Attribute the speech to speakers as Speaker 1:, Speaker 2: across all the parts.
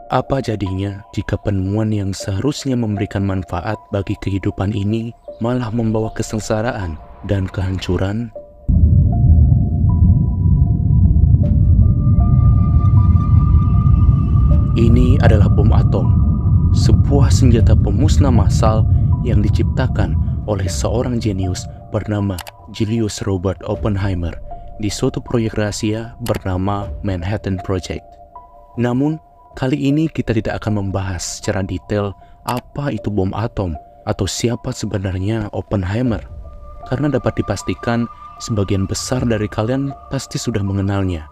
Speaker 1: Apa jadinya jika penemuan yang seharusnya memberikan manfaat bagi kehidupan ini malah membawa kesengsaraan dan kehancuran? Ini adalah bom atom, sebuah senjata pemusnah massal yang diciptakan oleh seorang jenius bernama Julius Robert Oppenheimer di suatu proyek rahasia bernama Manhattan Project. Namun, kali ini kita tidak akan membahas secara detail apa itu bom atom atau siapa sebenarnya Oppenheimer, karena dapat dipastikan sebagian besar dari kalian pasti sudah mengenalnya.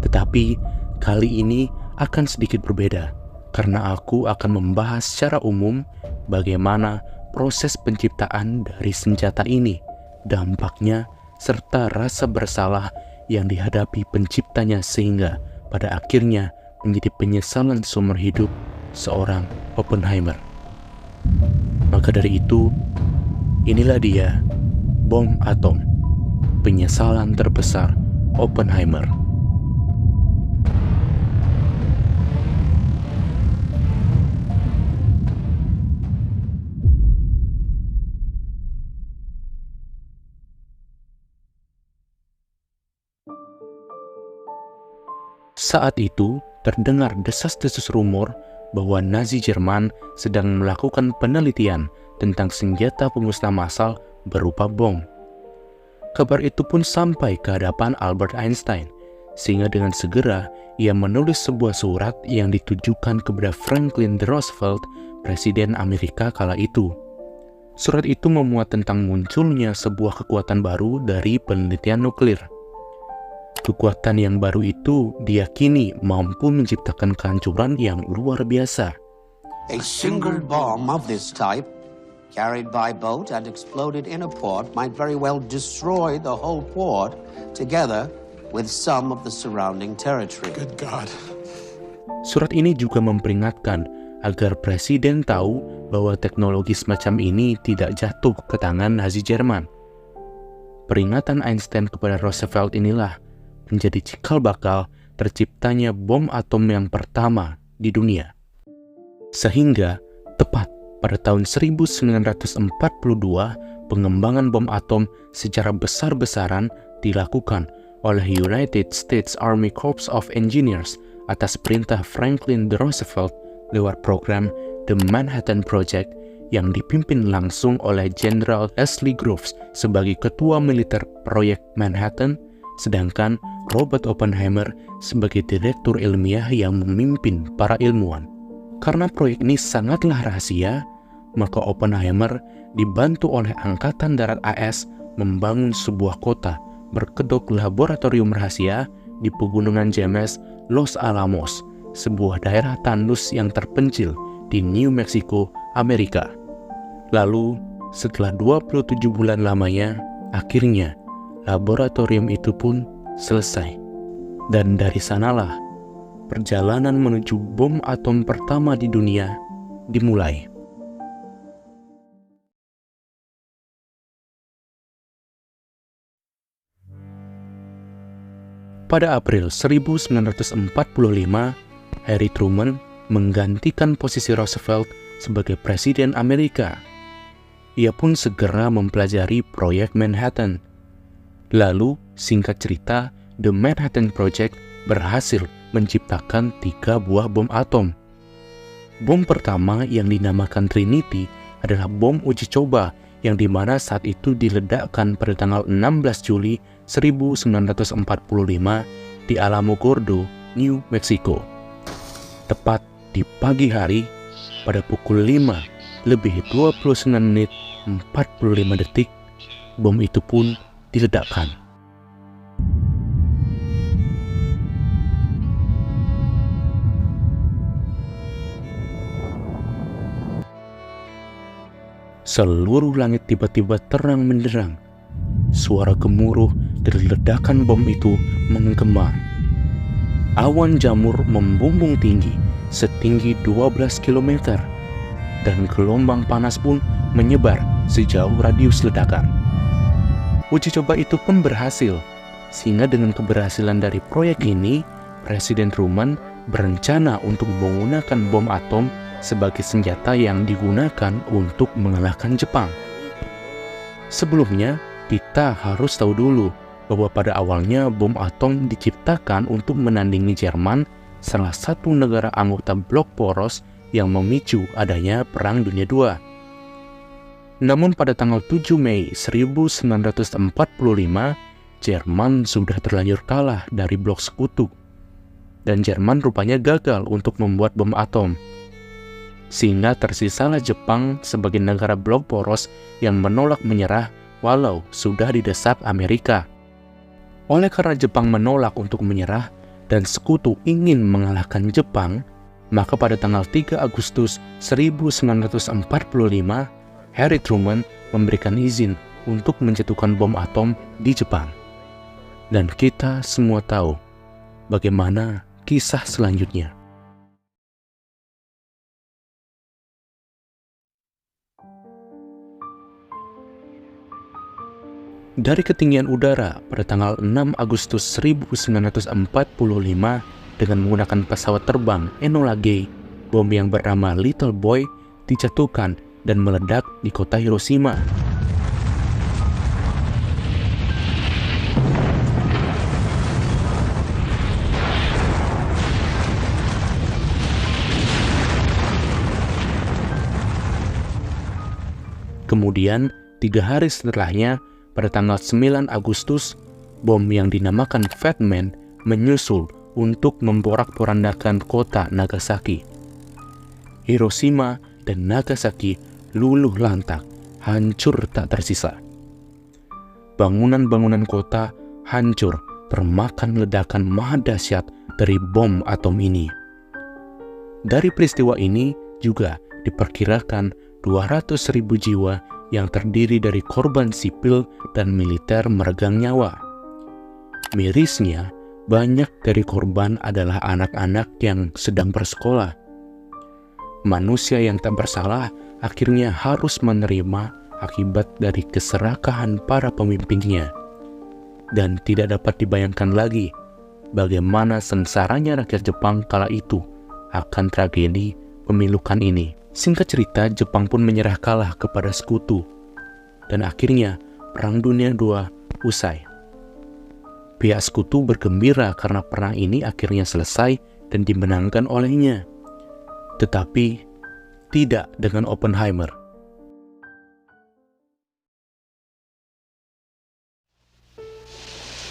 Speaker 1: Tetapi kali ini akan sedikit berbeda, karena aku akan membahas secara umum bagaimana proses penciptaan dari senjata ini, dampaknya, serta rasa bersalah yang dihadapi penciptanya sehingga pada akhirnya menjadi penyesalan seumur hidup seorang Oppenheimer. Maka dari itu, inilah dia, bom atom, penyesalan terbesar Oppenheimer. Saat itu, terdengar desas-desus rumor bahwa Nazi Jerman sedang melakukan penelitian tentang senjata pemusnah massal berupa bom. Kabar itu pun sampai ke hadapan Albert Einstein, sehingga dengan segera ia menulis sebuah surat yang ditujukan kepada Franklin D. Roosevelt, Presiden Amerika kala itu. Surat itu memuat tentang munculnya sebuah kekuatan baru dari penelitian nuklir. Kekuatan yang baru itu diyakini mampu menciptakan kehancuran yang luar biasa.
Speaker 2: A single bomb of this type, carried by boat and exploded in a port, might very well destroy the whole port, together with some of the surrounding territory.
Speaker 3: Good God.
Speaker 1: Surat ini juga memperingatkan agar Presiden tahu bahwa teknologi semacam ini tidak jatuh ke tangan Nazi Jerman. Peringatan Einstein kepada Roosevelt inilah menjadi cikal bakal terciptanya bom atom yang pertama di dunia. Sehingga tepat pada tahun 1942, pengembangan bom atom secara besar-besaran dilakukan oleh United States Army Corps of Engineers atas perintah Franklin D. Roosevelt lewat program The Manhattan Project yang dipimpin langsung oleh Jenderal Leslie Groves sebagai ketua militer proyek Manhattan, sedangkan Robert Oppenheimer sebagai direktur ilmiah yang memimpin para ilmuwan. Karena proyek ini sangatlah rahasia, maka Oppenheimer dibantu oleh Angkatan Darat AS membangun sebuah kota berkedok laboratorium rahasia di Pegunungan Jemez, Los Alamos, sebuah daerah tandus yang terpencil di New Mexico, Amerika. Lalu, setelah 27 bulan lamanya, akhirnya laboratorium itu pun selesai. Dan dari sanalah perjalanan menuju bom atom pertama di dunia dimulai. Pada April 1945, Harry Truman menggantikan posisi Roosevelt sebagai Presiden Amerika. Ia pun segera mempelajari proyek Manhattan. Lalu, singkat cerita, The Manhattan Project berhasil menciptakan 3 buah bom atom. Bom pertama yang dinamakan Trinity adalah bom uji coba yang dimana saat itu diledakkan pada tanggal 16 Juli 1945 di Alamogordo, New Mexico. Tepat di pagi hari pada pukul 5:29:45, bom itu pun diledakkan. Seluruh langit tiba-tiba terang benderang. Suara gemuruh dari ledakan bom itu menggema. Awan jamur membumbung tinggi setinggi 12 km dan gelombang panas pun menyebar sejauh radius ledakan. Uji coba itu pun berhasil, sehingga dengan keberhasilan dari proyek ini, Presiden Truman berencana untuk menggunakan bom atom sebagai senjata yang digunakan untuk mengalahkan Jepang. Sebelumnya, kita harus tahu dulu bahwa pada awalnya bom atom diciptakan untuk menandingi Jerman, salah satu negara anggota blok poros yang memicu adanya Perang Dunia II. Namun pada tanggal 7 Mei 1945, Jerman sudah terlanjur kalah dari blok sekutu, dan Jerman rupanya gagal untuk membuat bom atom. Sehingga tersisalah Jepang sebagai negara blok poros yang menolak menyerah walau sudah didesak Amerika. Oleh karena Jepang menolak untuk menyerah dan sekutu ingin mengalahkan Jepang, maka pada tanggal 3 Agustus 1945, Harry Truman memberikan izin untuk menjatuhkan bom atom di Jepang. Dan kita semua tahu bagaimana kisah selanjutnya. Dari ketinggian udara pada tanggal 6 Agustus 1945 dengan menggunakan pesawat terbang Enola Gay, bom yang bernama Little Boy dijatuhkan dan meledak di kota Hiroshima. Kemudian, 3 hari setelahnya, pada tanggal 9 Agustus, bom yang dinamakan Fat Man menyusul untuk memporak-porandakan kota Nagasaki. Hiroshima dan Nagasaki luluh lantak, hancur tak tersisa. Bangunan-bangunan kota hancur termakan ledakan maha dahsyat dari bom atom ini. Dari peristiwa ini juga diperkirakan 200.000 jiwa yang terdiri dari korban sipil dan militer meregang nyawa. Mirisnya, banyak dari korban adalah anak-anak yang sedang bersekolah. Manusia yang tak bersalah akhirnya harus menerima akibat dari keserakahan para pemimpinnya. Dan tidak dapat dibayangkan lagi bagaimana sengsaranya rakyat Jepang kala itu akan tragedi pemilukan ini. Singkat cerita, Jepang pun menyerah kalah kepada sekutu, dan akhirnya Perang Dunia II usai. Pihak sekutu bergembira karena perang ini akhirnya selesai dan dimenangkan olehnya. Tetapi tidak dengan Oppenheimer.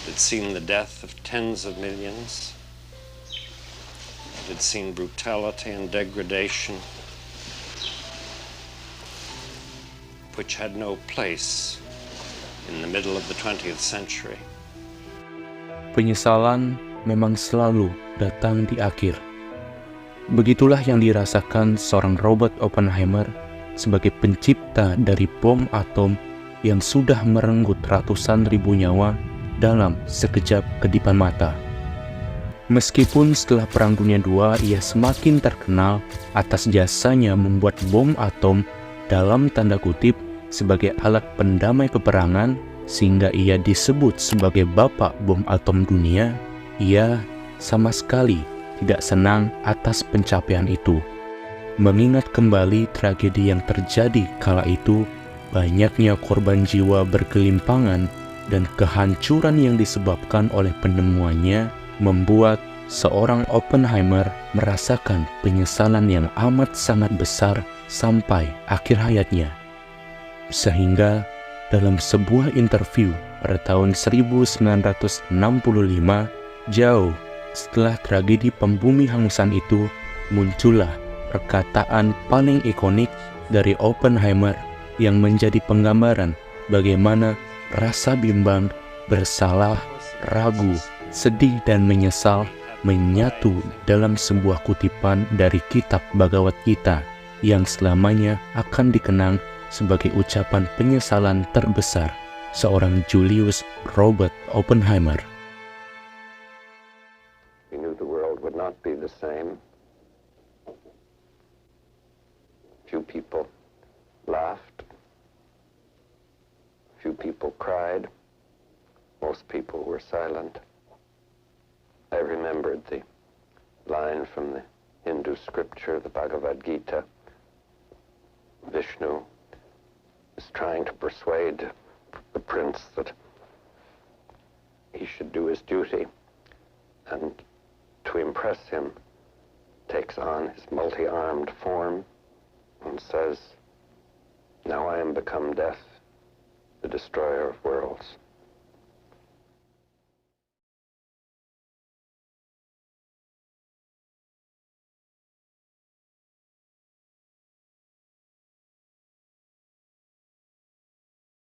Speaker 3: It had seen the death of tens of millions. It had seen brutality and degradation which had no place in the middle of the 20th century.
Speaker 1: Penyesalan memang selalu datang di akhir. Begitulah yang dirasakan seorang Robert Oppenheimer sebagai pencipta dari bom atom yang sudah merenggut ratusan ribu nyawa dalam sekejap kedipan mata. Meskipun setelah Perang Dunia II ia semakin terkenal atas jasanya membuat bom atom dalam tanda kutip sebagai alat pendamai peperangan sehingga ia disebut sebagai bapak bom atom dunia, ia sama sekali tidak senang atas pencapaian itu. Mengingat kembali tragedi yang terjadi kala itu, banyaknya korban jiwa bergelimpangan dan kehancuran yang disebabkan oleh penemuannya membuat seorang Oppenheimer merasakan penyesalan yang amat sangat besar sampai akhir hayatnya. Sehingga dalam sebuah interview pada tahun 1965, jauh setelah tragedi pembumi hangusan itu, muncullah perkataan paling ikonik dari Oppenheimer yang menjadi penggambaran bagaimana rasa bimbang, bersalah, ragu, sedih dan menyesal menyatu dalam sebuah kutipan dari kitab Bhagavad Gita yang selamanya akan dikenang sebagai ucapan penyesalan terbesar seorang Julius Robert Oppenheimer.
Speaker 3: We knew the world would not be the same. Few people laughed. Few people cried. Most people were silent. I remembered the line from the Hindu scripture, the Bhagavad Gita. Vishnu is trying to persuade the prince that he should do his duty, and to impress him takes on his multi-armed form and says, "Now I am become death, the destroyer of worlds."